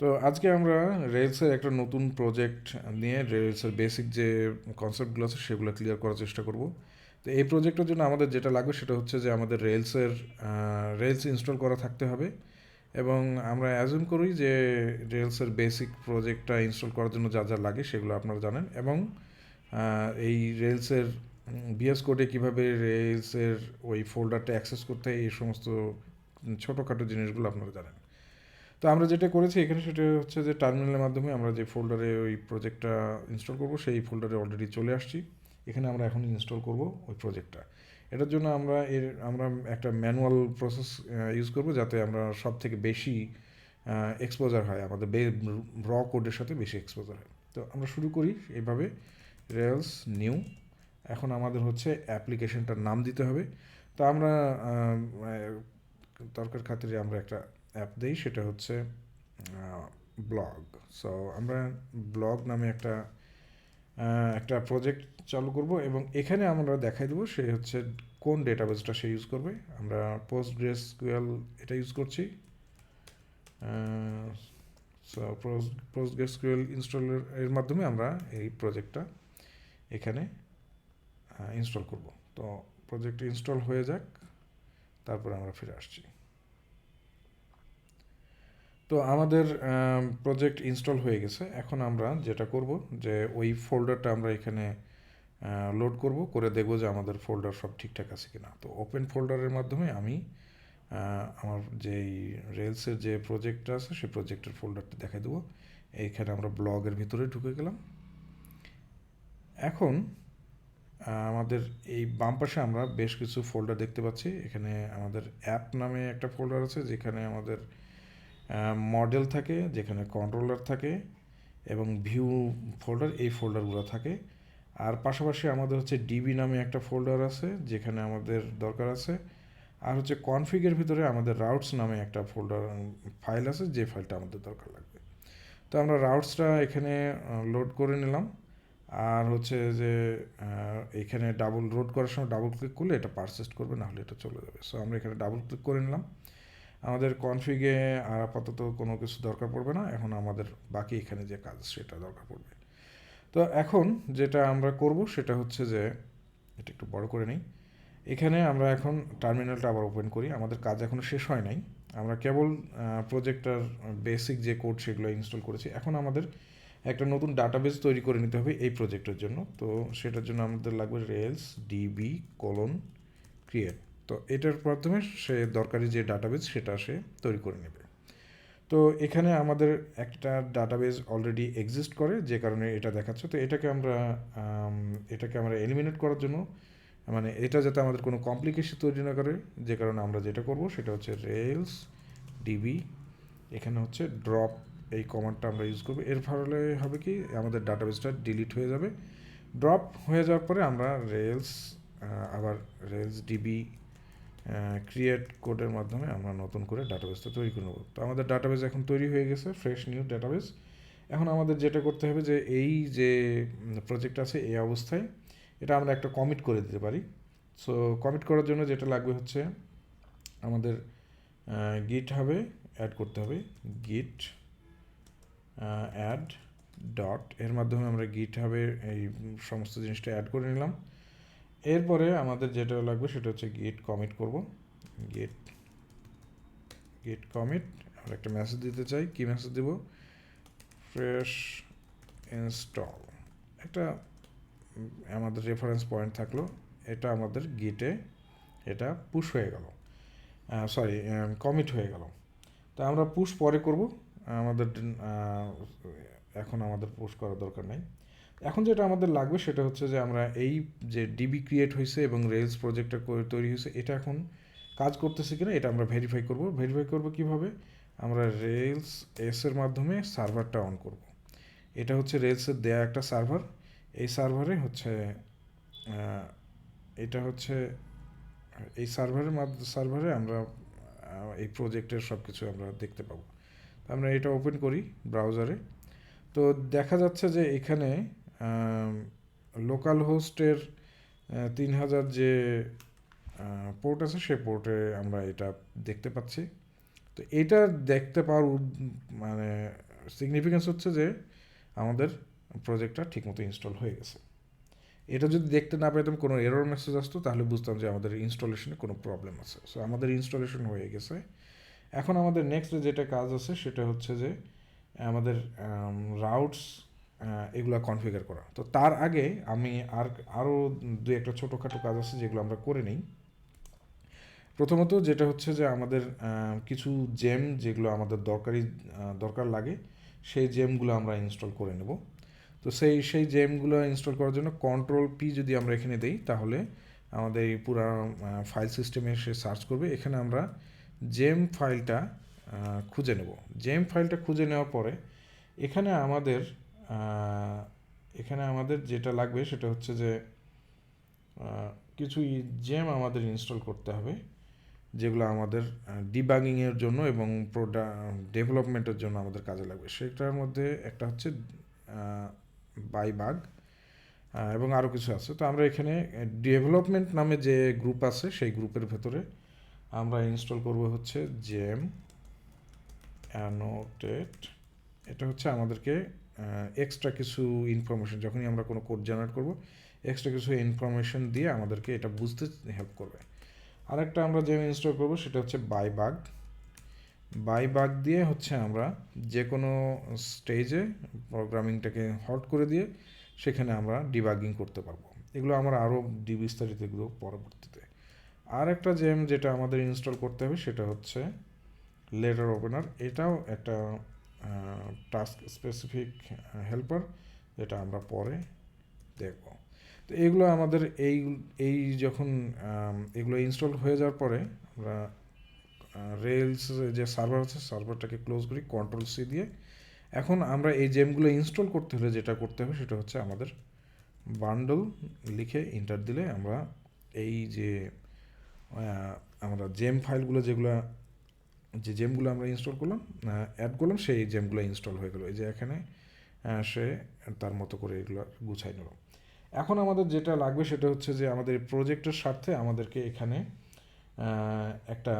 তো আজকে আমরা রেলসের একটা নতুন প্রজেক্ট নিয়ে রেলসের বেসিক যে কনসেপ্টগুলো আছে সেগুলো ক্লিয়ার করার চেষ্টা করব। তো এই প্রজেক্টের জন্য আমাদের যেটা লাগবে সেটা হচ্ছে যে আমাদের রেলস ইনস্টল করা থাকতে হবে। এবং আমরা অ্যাজুম করি যে রেলসের বেসিক প্রজেক্টটা ইনস্টল করার জন্য যা যা লাগে সেগুলো আপনারা জানেন। এবং এই রেলসের বিএস কোডে কীভাবে রেলসের ওই ফোল্ডারটা অ্যাক্সেস করতে হয় এই সমস্ত ছোটোখাটো জিনিসগুলো আপনারা জানেন। তো আমরা যেটা করেছি এখানে সেটা হচ্ছে যে টার্মিনালের মাধ্যমে আমরা যে ফোল্ডারে ওই প্রজেক্টটা ইনস্টল করব সেই ফোল্ডারে অলরেডি চলে আসছি। এখানে আমরা এখন ইনস্টল করব ওই প্রজেক্টটা। এটার জন্য আমরা একটা ম্যানুয়াল প্রসেস ইউজ করব যাতে আমরা সব থেকে বেশি এক্সপোজার হয়, আমাদের র কোডের সাথে বেশি এক্সপোজার হয়। তো আমরা শুরু করি এইভাবে, রেলস নিউ। এখন আমাদের হচ্ছে অ্যাপ্লিকেশনটার নাম দিতে হবে। তো আমরা দরকার খাতিরে আমরা একটা অ্যাপ দিই, সেটা হচ্ছে ব্লগ। সো আমরা ব্লগ নামে একটা প্রজেক্ট চালু করব এবং এখানে আমরা দেখাই দেবো সে হচ্ছে কোন ডেটাবেসটা সে ইউজ করবে। আমরা পোস্টগ্রেসকিউএল এটা ইউজ করছি। সো পোস্টগ্রেসকিউএল ইনস্টলের এর মাধ্যমে আমরা এই প্রজেক্টটা এখানে ইনস্টল করব। তো প্রজেক্ট ইনস্টল হয়ে যাক, তারপরে আমরা ফিরে আসছি। তো আমাদের প্রজেক্ট ইনস্টল হয়ে গেছে। এখন আমরা যেটা করব যে ওই ফোল্ডারটা আমরা এখানে লোড করব, করে দেখব যে আমাদের ফোল্ডার সব ঠিকঠাক আছে কিনা। তো ওপেন ফোল্ডারের মাধ্যমে আমি আমার যেই রেলসের যে প্রজেক্টটা আছে সেই প্রজেক্টের ফোল্ডারটা দেখাই দেবো। এইখানে আমরা ব্লগের ভিতরে ঢুকে গেলাম। এখন আমাদের এই বাম পাশে আমরা বেশ কিছু ফোল্ডার দেখতে পাচ্ছি। এখানে আমাদের অ্যাপ নামে একটা ফোল্ডার আছে, যেখানে আমাদের মডেল থাকে, যেখানে কন্ট্রোলার থাকে এবং ভিউ ফোল্ডার, এই ফোল্ডারগুলো থাকে। আর পাশাপাশি আমাদের হচ্ছে ডিবি নামে একটা ফোল্ডার আছে যেখানে আমাদের দরকার আছে। আর হচ্ছে কনফিগের ভিতরে আমাদের রাউটস নামে একটা ফাইল আছে, যে ফাইলটা আমাদের দরকার লাগবে। তো আমরা রাউটসটা এখানে লোড করে নিলাম। আর হচ্ছে যে এখানে লোড করার সময় ডাবল ক্লিক করলে এটা পারসেস্ট করবে, না হলে এটা চলে যাবে। সো আমরা এখানে ডাবল ক্লিক করে নিলাম। আমাদের কনফিগে আর আপাতত কোনো কিছু দরকার পড়বে না। এখন আমাদের বাকি এখানে যে কাজ সেটা দরকার পড়বে। তো এখন যেটা আমরা করব সেটা হচ্ছে যে, এটা একটু বড় করে নিই। এখানে আমরা এখন টার্মিনালটা আবার ওপেন করি। আমাদের কাজ এখনও শেষ হয় নাই, আমরা কেবল প্রজেক্টটার বেসিক যে কোড সেগুলো ইনস্টল করেছি। এখন আমাদের একটা নতুন ডাটাবেস তৈরি করে নিতে হবে এই প্রজেক্টের জন্য। তো সেটার জন্য আমাদের লাগবে রেলস db:create। তো এটার মাধ্যমে সে দরকারি যে ডাটাবেস সেটা সে তৈরি করে নেবে। তো এখানে আমাদের একটা ডাটাবেস অলরেডি এক্সিস্ট করে, যে কারণে এটা দেখাচ্ছে। তো এটাকে আমরা এলিমিনেট করার জন্য, মানে এটা যাতে আমাদের কোনো কমপ্লিকেশন তৈরি না করে, যে কারণে আমরা যেটা করব সেটা হচ্ছে রেলস ডিবি, এখানে হচ্ছে ড্রপ, এই কমান্ডটা আমরা ইউজ করবো। এর ফলে হবে কি, আমাদের ডাটাবেসটা ডিলিট হয়ে যাবে। ড্রপ হয়ে যাওয়ার পরে আমরা আবার রেলস ডিবি ক্রিয়েট কোডের মাধ্যমে আমরা নতুন করে ডাটাবেসটা তৈরি করে নেব। তো আমাদের ডাটাবেস এখন তৈরি হয়ে গেছে, ফ্রেশ নিউ ডাটাবেস। এখন আমাদের যেটা করতে হবে যে এই যে প্রজেক্ট আছে এই অবস্থায় এটা আমরা একটা কমিট করে দিতে পারি। সো কমিট করার জন্য যেটা লাগবে হচ্ছে আমাদের গিট হাবে অ্যাড করতে হবে। গিট অ্যাড ডট, এর মাধ্যমে আমরা গিট হাবে এই সমস্ত জিনিসটা অ্যাড করে নিলাম। এরপরে আমাদের যেটা লাগবে সেটা হচ্ছে গিট কমিট করব। গিট গিট কমিট, আমরা একটা মেসেজ দিতে চাই। কি মেসেজ দেব? Fresh install. একটা আমাদের রেফারেন্স পয়েন্ট থাকলো, এটা আমাদের গিটে এটা পুশ হয়ে গেল, কমিট হয়ে গেল। তা আমরা পুশ পরে করব, আমাদের এখন আমাদের পুশ করার দরকার নেই। এখন যেটা আমাদের লাগবে সেটা হচ্ছে যে আমরা এই যে ডিবি ক্রিয়েট হয়েছে এবং রেলস প্রজেক্টটা তৈরি হয়েছে, এটা এখন কাজ করতেছে কিনা এটা আমরা ভেরিফাই করব। ভেরিফাই করব কিভাবে? আমরা রেলস এর মাধ্যমে সার্ভারটা অন করব। এটা হচ্ছে রেলসের দেয়া একটা সার্ভার। এই সার্ভারে হচ্ছে এটা হচ্ছে এই সার্ভারে আমরা এই প্রজেক্টের সব কিছু আমরা দেখতে পাবো। আমরা এটা ওপেন করি ব্রাউজারে। তো দেখা যাচ্ছে যে এখানে লোকাল হোস্টের 3000 যে পোর্ট আছে সে পোর্টে আমরা এটা দেখতে পাচ্ছি। তো এটা দেখতে পাওয়ার মানে সিগনিফিকেন্স হচ্ছে যে আমাদের প্রজেক্টটা ঠিকমতো ইনস্টল হয়ে গেছে। এটা যদি দেখতে না পেতাম, কোনো এরর মেসেজ আসতো, তাহলে বুঝতাম যে আমাদের ইনস্টলেশনে কোনো প্রবলেম আছে। সো আমাদের ইনস্টলেশন হয়ে গেছে। এখন আমাদের নেক্সট যেটা কাজ আছে সেটা হচ্ছে যে আমাদের রাউটস এগুলো কনফিগার করা। তো তার আগে আমি আরও দু একটা ছোটোখাটো কাজ আছে যেগুলো আমরা করে নিই। প্রথমত যেটা হচ্ছে যে আমাদের কিছু জেম যেগুলো আমাদের দরকার লাগে, সেই জেমগুলো আমরা ইনস্টল করে নেব। তো সেই জেমগুলো ইনস্টল করার জন্য Ctrl+P যদি আমরা এখানে দিই, তাহলে আমাদের এই পুরো ফাইল সিস্টেমে সে সার্চ করবে। এখানে আমরা জেম ফাইলটা খুঁজে নেব। জেম ফাইলটা খুঁজে নেওয়ার পরে এখানে আমাদের যেটা লাগবে সেটা হচ্ছে যে কিছু জেম আমাদের ইনস্টল করতে হবে, যেগুলো আমাদের ডিবাগিংয়ের জন্য এবং ডেভেলপমেন্টের জন্য আমাদের কাজে লাগবে। সেটার মধ্যে একটা হচ্ছে বাইবাগ এবং আরও কিছু আছে। তো আমরা এখানে ডেভেলপমেন্ট নামে যে গ্রুপ আছে সেই গ্রুপের ভেতরে আমরা ইনস্টল করব হচ্ছে জেম অ্যানোটেট। এটা হচ্ছে আমাদেরকে এক্সট্রা কিছু ইনফরমেশন, যখনই আমরা কোনো কোড জেনারেট করব, এক্সট্রা কিছু ইনফরমেশন দিয়ে আমাদেরকে এটা বুঝতে হেল্প করবে। আরেকটা আমরা যে ইনস্টল করব সেটা হচ্ছে বাইবাগ দিয়ে হচ্ছে আমরা যে কোনো স্টেজে প্রোগ্রামিংটাকে হল্ট করে দিয়ে সেখানে আমরা ডিবাগিং করতে পারবো। এগুলো আমরা আরও বিস্তারিত এগুলো পরবর্তীতে। আর একটা জেম যেটা আমাদের ইনস্টল করতে হবে সেটা হচ্ছে লেটার ওপেনার। এটাও একটা টাস্ক স্পেসিফিক হেল্পার, যেটা আমরা পরে দেখব। তো এগুলো আমাদের এই যখন এগুলো ইনস্টল হয়ে যাওয়ার পরে আমরা রেলস যে সার্ভার আছে সার্ভারটাকে ক্লোজ করি Ctrl+C দিয়ে। এখন আমরা এই জেমগুলো ইনস্টল করতে হলে যেটা করতে হবে সেটা হচ্ছে আমাদের বান্ডল লিখে এন্টার দিলে আমরা এই যে আমরা জেম ফাইলগুলো যে জেমগুলো আমরা ইনস্টল করলাম, অ্যাড করলাম, সেই জেমগুলো ইনস্টল হয়ে গেলো। এই যে এখানে সে তার মতো করে এগুলো গুছাই নিল। এখন আমাদের যেটা লাগবে সেটা হচ্ছে যে আমাদের প্রজেক্টের স্বার্থে আমাদেরকে এখানে একটা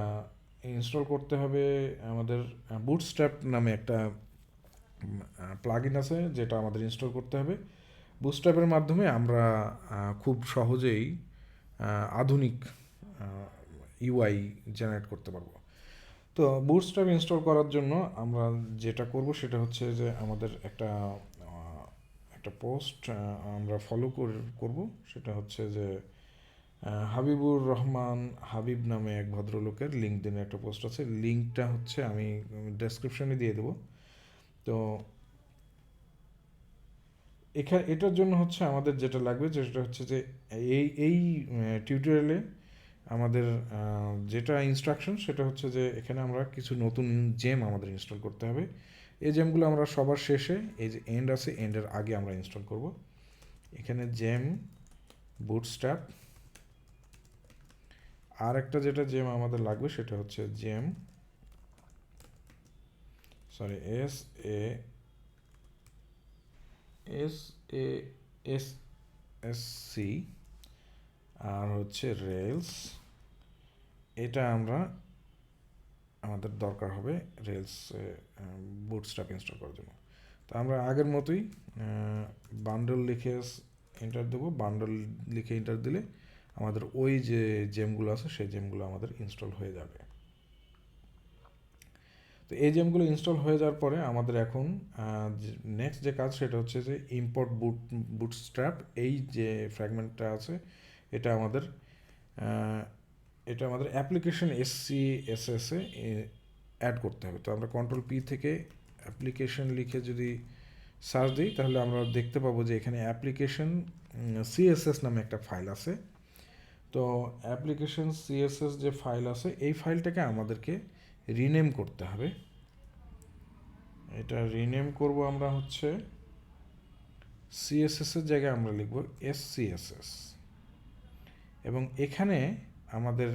ইনস্টল করতে হবে। আমাদের বুটস্ট্র্যাপ নামে একটা প্লাগইন আছে যেটা আমাদের ইনস্টল করতে হবে। বুটস্ট্র্যাপের মাধ্যমে আমরা খুব সহজেই আধুনিক ইউআই জেনারেট করতে পারবো। তো বুটস্ট্র্যাপ ইনস্টল করার জন্য আমরা যেটা করব সেটা হচ্ছে যে আমাদের একটা পোস্ট আমরা ফলো করব। সেটা হচ্ছে যে হাবিবুর রহমান হাবিব নামে এক ভদ্রলোকের লিঙ্কডইনে একটা পোস্ট আছে। লিঙ্কটা হচ্ছে আমি ডেসক্রিপশনে দিয়ে দেবো। তো এটার জন্য হচ্ছে আমাদের যেটা লাগবে যেটা হচ্ছে যে এই টিউটোরিয়ালে আমাদের যেটা ইনস্ট্রাকশন সেটা হচ্ছে যে এখানে আমরা কিছু নতুন জেম আমাদের ইনস্টল করতে হবে। এই জেমগুলো আমরা সবার শেষে, এই যে এন্ড আছে, এন্ডের আগে আমরা ইনস্টল করব। এখানে জেম বুটস্ট্র্যাপ। আর একটা যেটা জেম আমাদের লাগবে সেটা হচ্ছে জেম এস এ এস সি, আর হচ্ছে রেলস। এটা আমাদের দরকার হবে রেলস বুটস্ট্র্যাপ ইনস্টল করার জন্য। তো আমরা আগের মতোই বান্ডল লিখে এন্টার দেবো। বান্ডল লিখে এন্টার দিলে আমাদের ওই যে জেমগুলো আছে সেই জেমগুলো আমাদের ইনস্টল হয়ে যাবে। তো এই জেমগুলো ইনস্টল হয়ে যাওয়ার পরে আমাদের এখন নেক্সট যে কাজ সেটা হচ্ছে যে ইম্পোর্ট বুটস্ট্র্যাপ। এই যে ফ্র্যাগমেন্টটা আছে এটা আমাদের অ্যাপ্লিকেশন SCSS-এ অ্যাড করতে হবে। তো আমরা Ctrl+P থেকে অ্যাপ্লিকেশন লিখে যদি সার্চ দিই তাহলে আমরা দেখতে পাবো যে এখানে অ্যাপ্লিকেশন CSS নামে একটা ফাইল আছে। তো অ্যাপ্লিকেশন CSS যে ফাইল আছে এই ফাইলটাকে আমাদেরকে রিনেম করতে হবে। এটা রিনেম করব আমরা হচ্ছে CSS এর জায়গায় আমরা লিখব SCSS, এবং এখানে আমাদের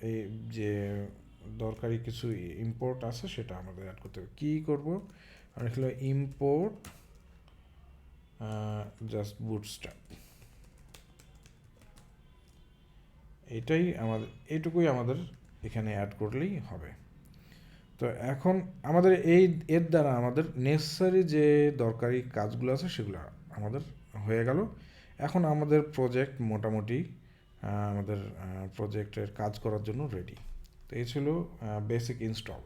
এই যে দরকারি কিছু ইম্পোর্ট আছে সেটা আমাদের অ্যাড করতে হবে। কী করব আমরা লিখলে ইম্পোর্ট জাস্ট বুটস্ট্র্যাপ। এইটুকুই আমাদের এখানে অ্যাড করলেই হবে। তো এখন আমাদের এর দ্বারা আমাদের নেসেসারি যে দরকারি কাজগুলো আছে সেগুলো আমাদের হয়ে গেল। এখন আমাদের প্রজেক্ট মোটামুটি আমাদের প্রজেক্টের কাজ করার জন্য রেডি। তো এই ছিল বেসিক ইনস্টল।